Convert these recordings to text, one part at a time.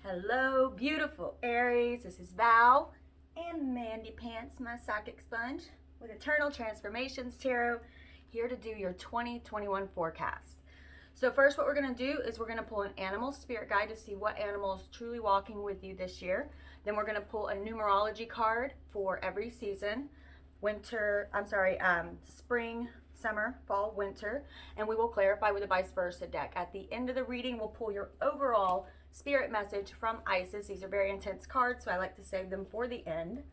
Hello, beautiful Aries. This is Val and Mandy Pants, my psychic sponge, with Eternal Transformations Tarot, here to do your 2021 forecast. So first, what we're going to do is we're going to pull an animal spirit guide to see what animal is truly walking with you this year. Then we're going to pull a numerology card for every season, spring, summer, fall, winter, and we will clarify with a vice versa deck. At the end of the reading, we'll pull your overall spirit message from Isis. These are very intense cards, so I like to save them for the end.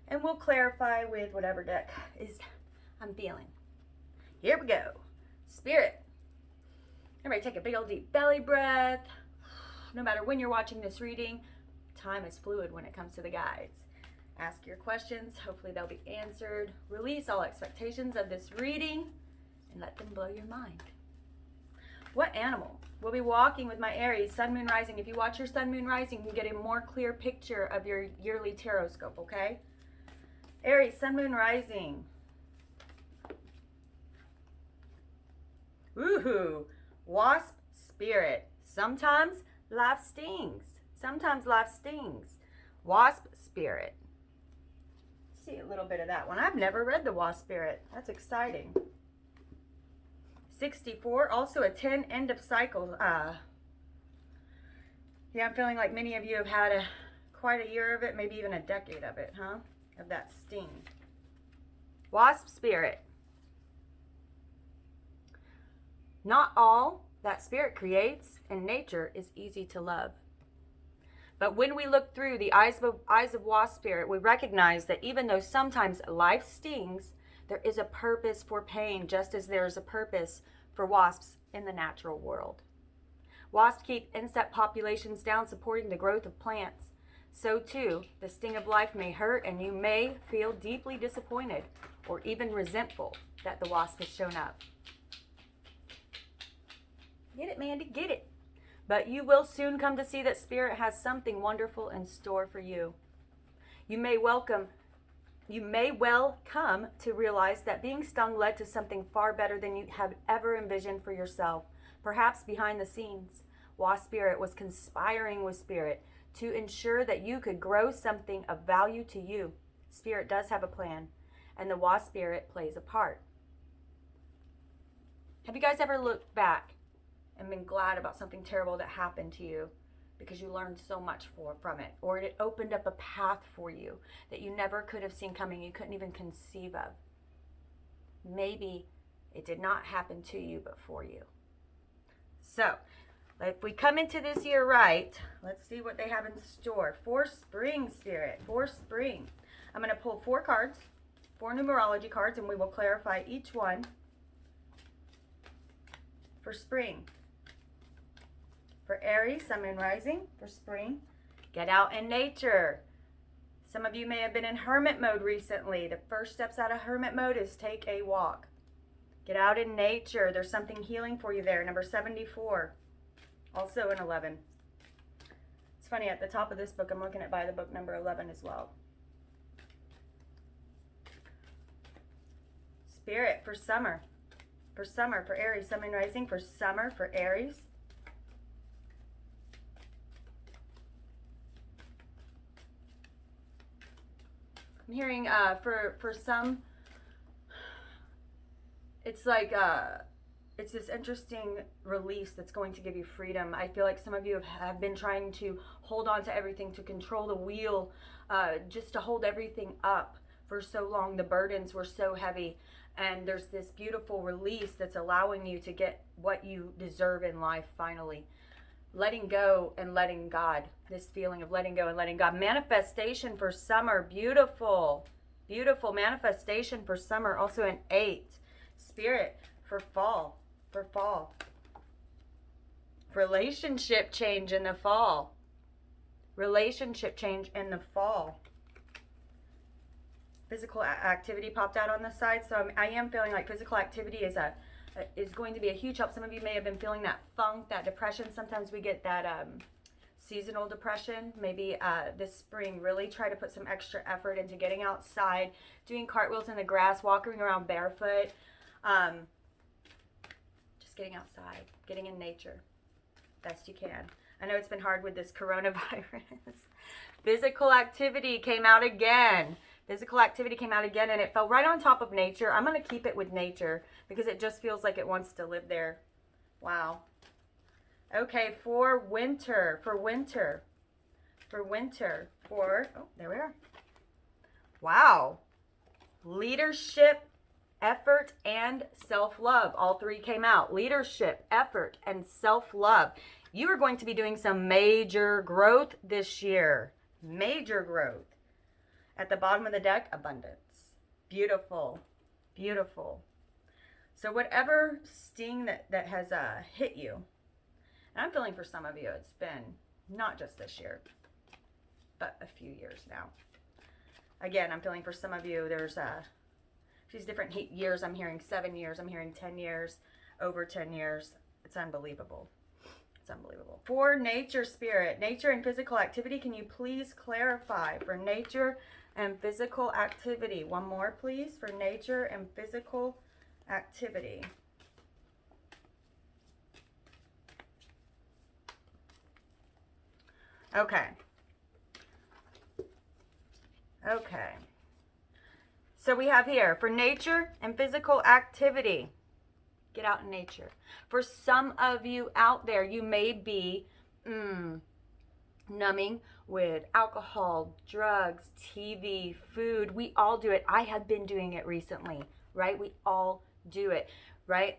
And we'll clarify with whatever deck I'm feeling. Here we go. Spirit. Everybody take a big old deep belly breath. No matter when you're watching this reading, time is fluid when it comes to the guides. Ask your questions. Hopefully they'll be answered. Release all expectations of this reading and let them blow your mind. What animal will be walking with my Aries, Sun, Moon, Rising? If you watch your Sun, Moon, Rising, you get a more clear picture of your yearly tarot scope, okay? Aries, Sun, Moon, Rising. Woohoo! Wasp spirit. Sometimes life stings. Sometimes life stings. Wasp spirit. See a little bit of that one. I've never read the Wasp spirit. That's exciting. 64, also a 10, end of cycle. Yeah, I'm feeling like many of you have had quite a year of it, maybe even a decade of it, huh? Of that sting. Wasp spirit. Not all that spirit creates in nature is easy to love. But when we look through the eyes of wasp spirit, we recognize that even though sometimes life stings, there is a purpose for pain, just as there is a purpose for wasps in the natural world. Wasps keep insect populations down, supporting the growth of plants. So too, the sting of life may hurt, and you may feel deeply disappointed or even resentful that the wasp has shown up. Get it, Mandy, get it. But you will soon come to see that Spirit has something wonderful in store for you. You may well come to realize that being stung led to something far better than you have ever envisioned for yourself. Perhaps behind the scenes, Wasp Spirit was conspiring with Spirit to ensure that you could grow something of value to you. Spirit does have a plan, and the Wasp Spirit plays a part. Have you guys ever looked back and been glad about something terrible that happened to you because you learned so much from it, or it opened up a path for you that you never could have seen coming, you couldn't even conceive of? Maybe it did not happen to you, but for you. So, if we come into this year right, let's see what they have in store. For spring, Spirit, for spring. I'm going to pull 4 cards, 4 numerology cards, and we will clarify each one for spring. For Aries, Sun, Moon, Rising, for spring, get out in nature. Some of you may have been in hermit mode recently. The first steps out of hermit mode is take a walk. Get out in nature. There's something healing for you there. Number 74, also an 11. It's funny, at the top of this book, I'm looking at by the book number 11 as well. Spirit, for summer. For summer, for Aries, Sun, Moon, Rising, for summer, for Aries. I'm hearing for some, it's like it's this interesting release that's going to give you freedom. I feel like some of you have been trying to hold on to everything, to control the wheel, just to hold everything up for so long. The burdens were so heavy, and there's this beautiful release that's allowing you to get what you deserve in life finally. Letting go and letting God. This feeling of letting go and letting God. Manifestation for summer. Beautiful. Beautiful manifestation for summer. Also an 8. Spirit for fall. For fall. Relationship change in the fall. Relationship change in the fall. Physical activity popped out on the side. So I am feeling like physical activity is going to be a huge help. Some of you may have been feeling that funk, that depression. Sometimes we get that seasonal depression. Maybe this spring, really try to put some extra effort into getting outside, doing cartwheels in the grass, walking around barefoot, just getting outside, getting in nature best you can. I know it's been hard with this coronavirus. Physical activity came out again. Physical activity came out again, and it fell right on top of nature. I'm going to keep it with nature because it just feels like it wants to live there. Wow. Okay, for winter, oh, there we are. Wow. Leadership, effort, and self-love. All three came out. Leadership, effort, and self-love. You are going to be doing some major growth this year. Major growth. At the bottom of the deck, abundance. Beautiful. Beautiful. So whatever sting that has hit you, and I'm feeling for some of you, it's been not just this year, but a few years now. Again, I'm feeling for some of you, there's these different years. I'm hearing 7 years. I'm hearing 10 years, over 10 years. It's unbelievable. It's unbelievable. For nature, spirit, nature and physical activity, can you please clarify for nature and physical activity? One more, please, for nature and physical activity. Okay. Okay. So we have here, for nature and physical activity, get out in nature. For some of you out there, you may be numbing with alcohol, drugs, TV, food. We all do it. I have been doing it recently, right? We all do it, right?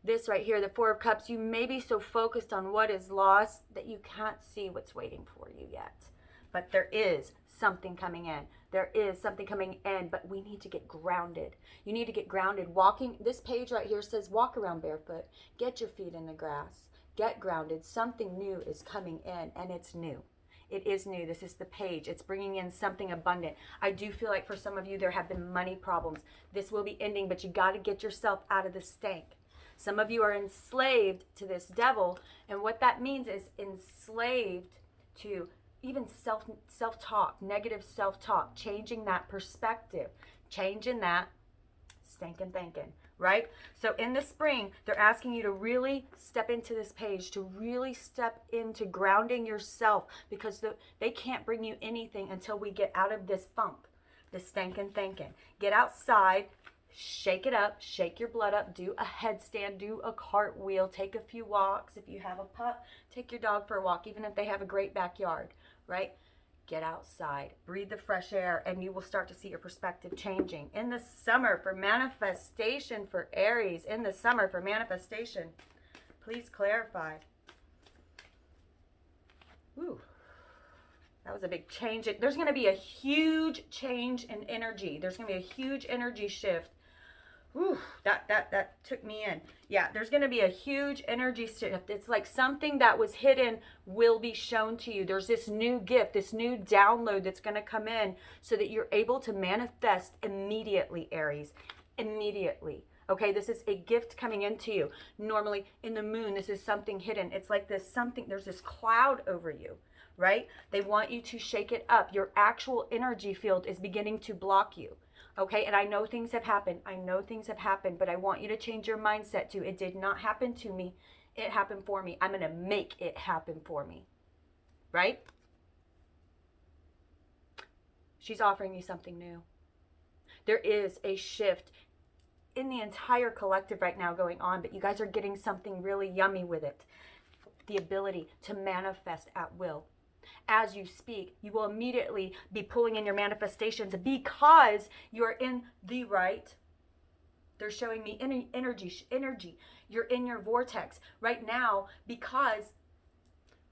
This right here, the Four of Cups, you may be so focused on what is lost that you can't see what's waiting for you yet. But there is something coming in. There is something coming in, but we need to get grounded. You need to get grounded. Walking, this page right here says walk around barefoot. Get your feet in the grass. Get grounded. Something new is coming in, and it's new. It is new. This is the page. It's bringing in something abundant. I do feel like for some of you, there have been money problems. This will be ending, but you got to get yourself out of the stank. Some of you are enslaved to this devil, and what that means is enslaved to even self-talk, negative self-talk, changing that perspective, changing that stinking thinking, right? So in the spring, they're asking you to really step into this page, to really step into grounding yourself, because they can't bring you anything until we get out of this funk, this stinking thinking. Get outside, shake it up, shake your blood up, do a headstand, do a cartwheel, take a few walks. If you have a pup, take your dog for a walk, even if they have a great backyard, right? Get outside, breathe the fresh air, and you will start to see your perspective changing. In the summer for manifestation for Aries, in the summer for manifestation, please clarify. Ooh, that was a big change. There's going to be a huge change in energy. There's going to be a huge energy shift. Ooh, that took me in. Yeah, there's going to be a huge energy shift. It's like something that was hidden will be shown to you. There's this new gift, this new download that's going to come in so that you're able to manifest immediately, Aries. Immediately. Okay, this is a gift coming into you. Normally in the moon, this is something hidden. It's like this something, there's this cloud over you, right? They want you to shake it up. Your actual energy field is beginning to block you. Okay, and I know things have happened. But I want you to change your mindset to it did not happen to me. It happened for me. I'm going to make it happen for me. Right? She's offering you something new. There is a shift in the entire collective right now going on, but you guys are getting something really yummy with it. The ability to manifest at will. As you speak, you will immediately be pulling in your manifestations because you're in the right. They're showing me energy. You're in your vortex right now because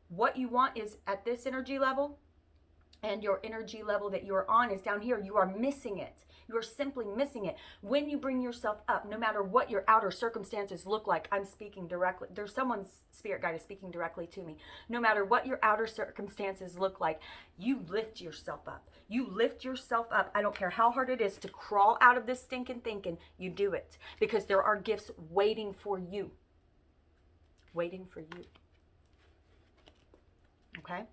what you want is at this energy level, and your energy level that you're on is down here. You are missing it. You are simply missing it. When you bring yourself up, no matter what your outer circumstances look like, I'm speaking directly. There's someone's spirit guide is speaking directly to me. No matter what your outer circumstances look like, you lift yourself up. You lift yourself up. I don't care how hard it is to crawl out of this stinking thinking. You do it because there are gifts waiting for you. Waiting for you. Okay?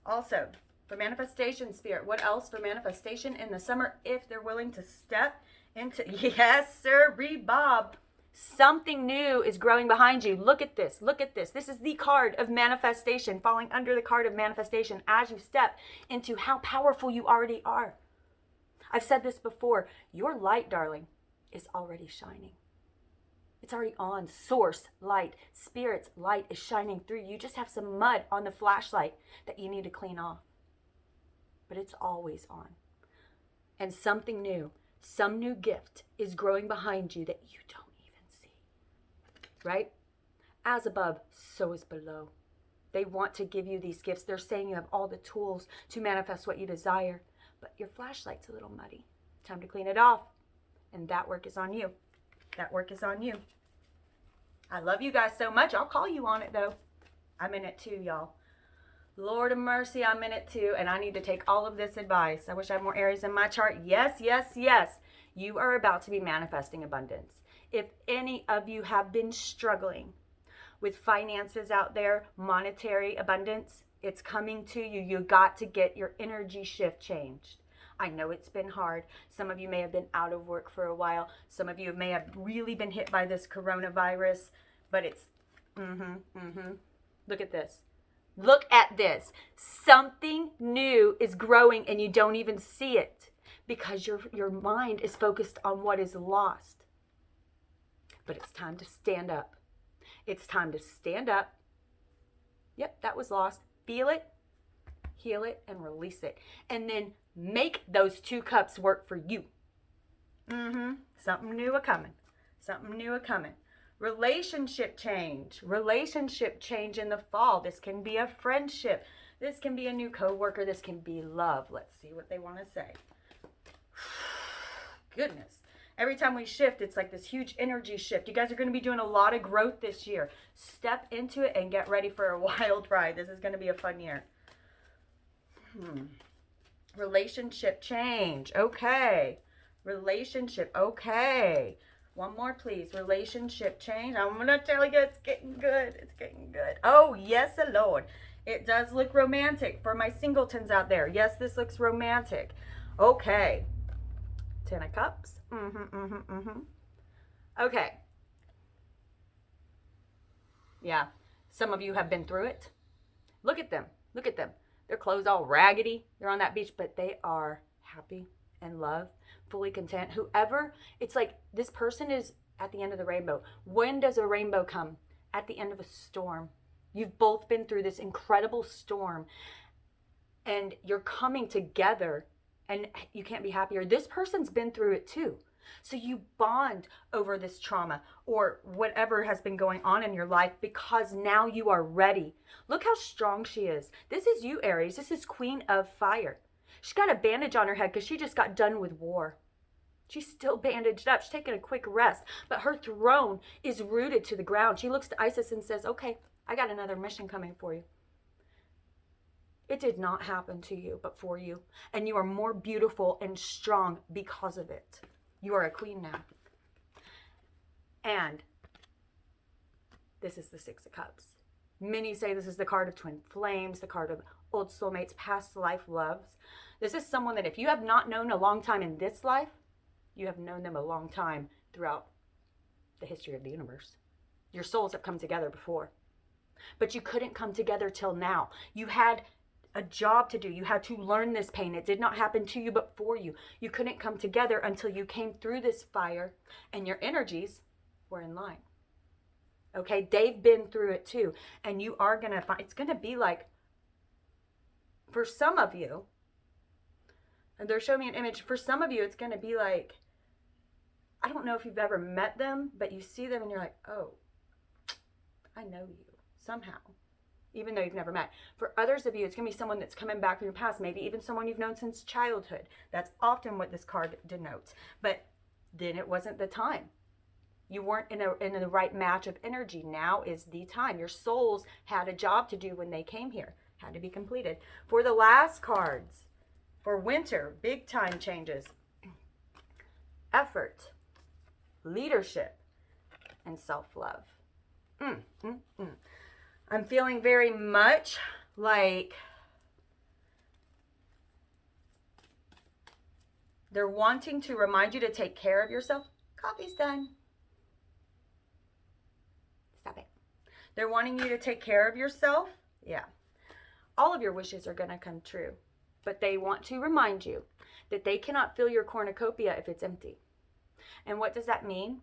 Also, for manifestation, spirit, what else for manifestation in the summer if they're willing to step into, yes, sir, Bob. Something new is growing behind you. Look at this. Look at this. This is the card of manifestation, falling under the card of manifestation as you step into how powerful you already are. I've said this before. Your light, darling, is already shining. It's already on. Source light, Spirit's light is shining through. You just have some mud on the flashlight that you need to clean off. But it's always on. And something new, some new gift is growing behind you that you don't even see. Right? As above, so is below. They want to give you these gifts. They're saying you have all the tools to manifest what you desire. But your flashlight's a little muddy. Time to clean it off. And that work is on you. That work is on you. I love you guys so much. I'll call you on it, though. I'm in it too, y'all. Lord of mercy, I'm in it too. And I need to take all of this advice. I wish I had more Aries in my chart. Yes, yes, yes. You are about to be manifesting abundance. If any of you have been struggling with finances out there, monetary abundance, it's coming to you. You got to get your energy shift changed. I know it's been hard. Some of you may have been out of work for a while. Some of you may have really been hit by this coronavirus, but it's, Look at this. Look at this. Something new is growing and you don't even see it because your mind is focused on what is lost. But it's time to stand up. It's time to stand up. Yep, that was lost. Feel it, heal it, and release it. And then make those 2 cups work for you. Something new a coming. Something new a coming. Relationship change. Relationship change in the fall. This can be a friendship. This can be a new coworker. This can be love. Let's see what they want to say. Goodness. Every time we shift, it's like this huge energy shift. You guys are going to be doing a lot of growth this year. Step into it and get ready for a wild ride. This is going to be a fun year. Relationship change. Okay. Relationship. Okay. One more, please. Relationship change. I'm going to tell you it's getting good. It's getting good. Oh, yes, Lord. It does look romantic for my singletons out there. Yes, this looks romantic. Okay. 10 of Cups. Okay. Yeah. Some of you have been through it. Look at them. Look at them. Their clothes all raggedy. They're on that beach, but they are happy and love, fully content. Whoever, it's like this person is at the end of the rainbow. When does a rainbow come? At the end of a storm. You've both been through this incredible storm and you're coming together and you can't be happier. This person's been through it too. So you bond over this trauma or whatever has been going on in your life because now you are ready. Look how strong she is. This is you, Aries. This is Queen of Fire. She's got a bandage on her head because she just got done with war. She's still bandaged up. She's taking a quick rest. But her throne is rooted to the ground. She looks to Isis and says, okay, I got another mission coming for you. It did not happen to you, but for you. And you are more beautiful and strong because of it. You are a queen now. And this is the 6 of Cups. Many say this is the card of twin flames, the card of old soulmates, past life loves. This is someone that if you have not known a long time in this life, you have known them a long time throughout the history of the universe. Your souls have come together before. But you couldn't come together till now. You had a job to do. You had to learn this pain. It did not happen to you, but for you. You couldn't come together until you came through this fire and your energies were in line. Okay, they've been through it too. And you are going to find, it's going to be like, for some of you, and they're showing me an image, for some of you, it's going to be like, I don't know if you've ever met them, but you see them and you're like, oh, I know you somehow, even though you've never met. For others of you, it's going to be someone that's coming back from your past, maybe even someone you've known since childhood. That's often what this card denotes. But then it wasn't the time. You weren't in the right match of energy. Now is the time. Your souls had a job to do when they came here. Had to be completed. For the last cards, for winter, big time changes. Effort, leadership, and self-love. I'm feeling very much like they're wanting to remind you to take care of yourself. Coffee's done. They're wanting you to take care of yourself. Yeah. All of your wishes are going to come true. But they want to remind you that they cannot fill your cornucopia if it's empty. And what does that mean?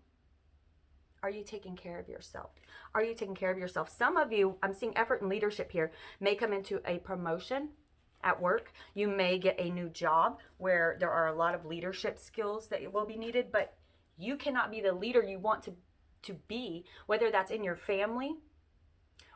Are you taking care of yourself? Are you taking care of yourself? Some of you, I'm seeing effort and leadership here, may come into a promotion at work. You may get a new job where there are a lot of leadership skills that will be needed, but you cannot be the leader you want to be, whether that's in your family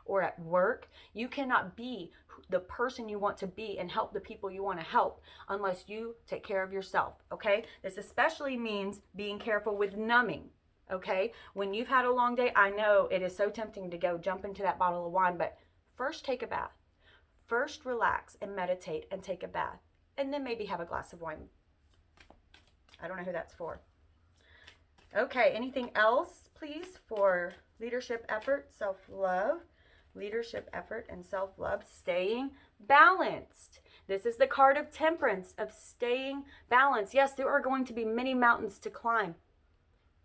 or at work. You cannot be the person you want to be and help the people you want to help unless you take care of yourself, okay? This especially means being careful with numbing, okay? When you've had a long day, I know it is so tempting to go jump into that bottle of wine, but first take a bath. First relax and meditate and take a bath, and then maybe have a glass of wine. I don't know who that's for. Okay, anything else, please, for leadership effort, self-love? Leadership effort and self-love. Staying balanced. This is the card of temperance, of staying balanced. Yes, there are going to be many mountains to climb,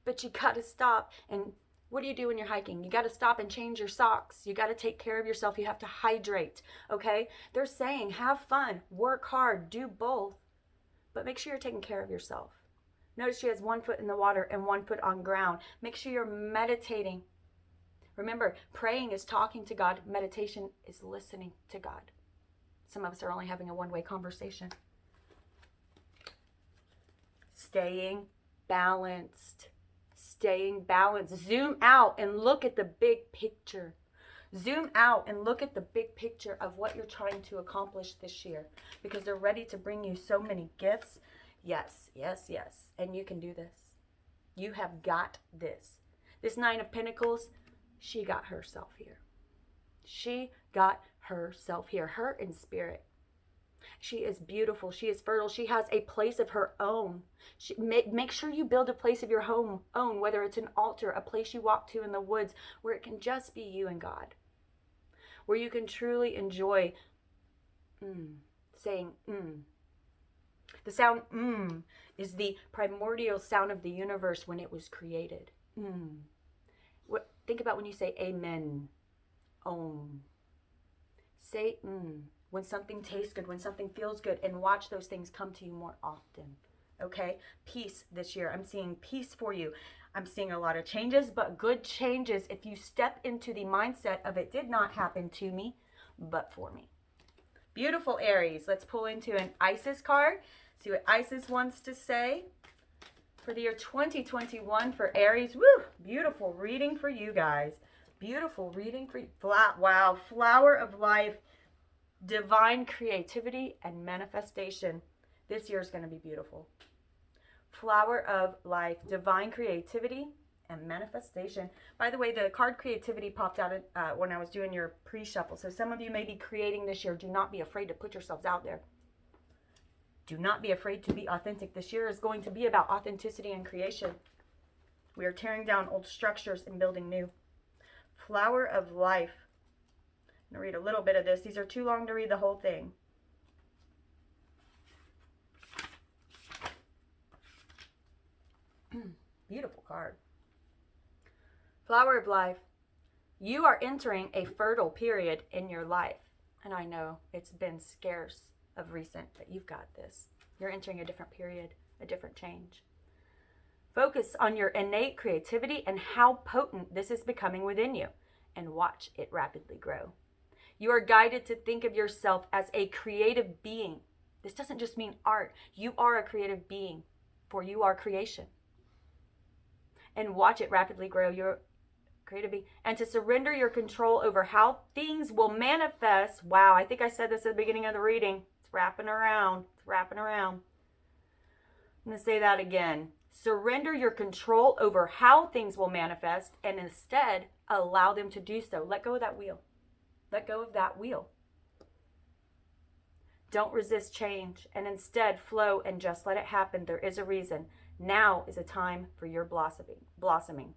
but you got to stop. And what do you do when you're hiking? You got to stop and change your socks. You got to take care of yourself. You have to hydrate, okay? They're saying have fun, work hard, do both, but make sure you're taking care of yourself. Notice she has one foot in the water and one foot on ground. Make sure you're meditating. Remember, praying is talking to God. Meditation is listening to God. Some of us are only having a one-way conversation. Staying balanced. Staying balanced. Zoom out and look at the big picture. Zoom out and look at the big picture of what you're trying to accomplish this year, because they're ready to bring you so many gifts. Yes, yes, yes. And you can do this. You have got this. This Nine of Pentacles, she got herself here. She got herself here. Her in spirit. She is beautiful. She is fertile. She has a place of her own. Make sure you build a place of your own, whether it's an altar, a place you walk to in the woods, where it can just be you and God. Where you can truly enjoy saying The sound is the primordial sound of the universe when it was created. Think about when you say amen, om. Say when something tastes good, when something feels good, and watch those things come to you more often. Okay? Peace this year. I'm seeing peace for you. I'm seeing a lot of changes, but good changes if you step into the mindset of it did not happen to me, but for me. Beautiful, Aries. Let's pull into an Isis card. See what Isis wants to say for the year 2021 for Aries. Woo! Beautiful reading for you guys. Beautiful reading for you. Wow. Flower of life, divine creativity, and manifestation. This year is going to be beautiful. Flower of life, divine creativity, and manifestation. By the way, the card creativity popped out when I was doing your pre-shuffle. So some of you may be creating this year. Do not be afraid to put yourselves out there. Do not be afraid to be authentic. This year is going to be about authenticity and creation. We are tearing down old structures and building new. Flower of life. I'm going to read a little bit of this. These are too long to read the whole thing. Beautiful card. Flower of life. You are entering a fertile period in your life. And I know it's been scarce of recent, but you've got this. You're entering a different period, a different change. Focus on your innate creativity and how potent this is becoming within you, and watch it rapidly grow. You are guided to think of yourself as a creative being. This doesn't just mean art. You are a creative being, for you are creation. And watch it rapidly grow. Your creative being, and to surrender your control over how things will manifest. Wow, I think I said this at the beginning of the reading. It's wrapping around. It's wrapping around. I'm going to say that again. Surrender your control over how things will manifest, and instead allow them to do so. Let go of that wheel. Let go of that wheel. Don't resist change, and instead flow and just let it happen. There is a reason. Now is a time for your blossoming.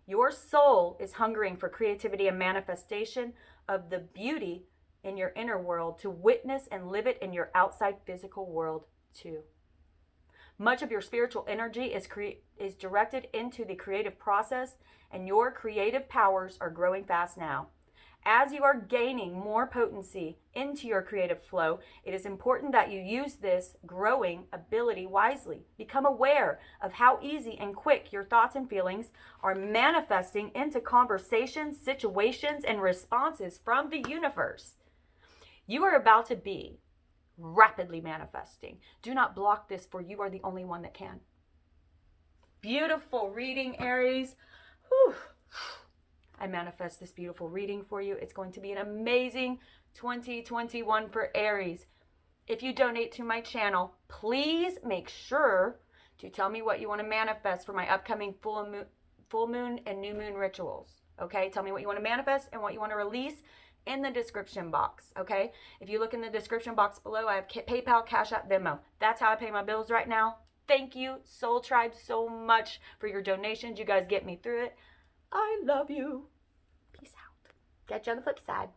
Your soul is hungering for creativity and manifestation of the beauty in your inner world to witness and live it in your outside physical world too. Much of your spiritual energy is directed into the creative process, and your creative powers are growing fast now. As you are gaining more potency into your creative flow, it is important that you use this growing ability wisely. Become aware of how easy and quick your thoughts and feelings are manifesting into conversations, situations, and responses from the universe. You are about to be rapidly manifesting. Do not block this, for you are the only one that can. Beautiful reading, Aries. Whew. I manifest this beautiful reading for you. It's going to be an amazing 2021 for Aries. If you donate to my channel, please make sure to tell me what you want to manifest for my upcoming full moon and new moon rituals. Okay, tell me what you want to manifest and what you want to release in the description box. Okay, if you look in the description box below, I have PayPal, Cash App, Venmo. That's how I pay my bills right now. Thank you, Soul Tribe, so much for your donations. You guys get me through it. I love you. Peace out. Catch you on the flip side.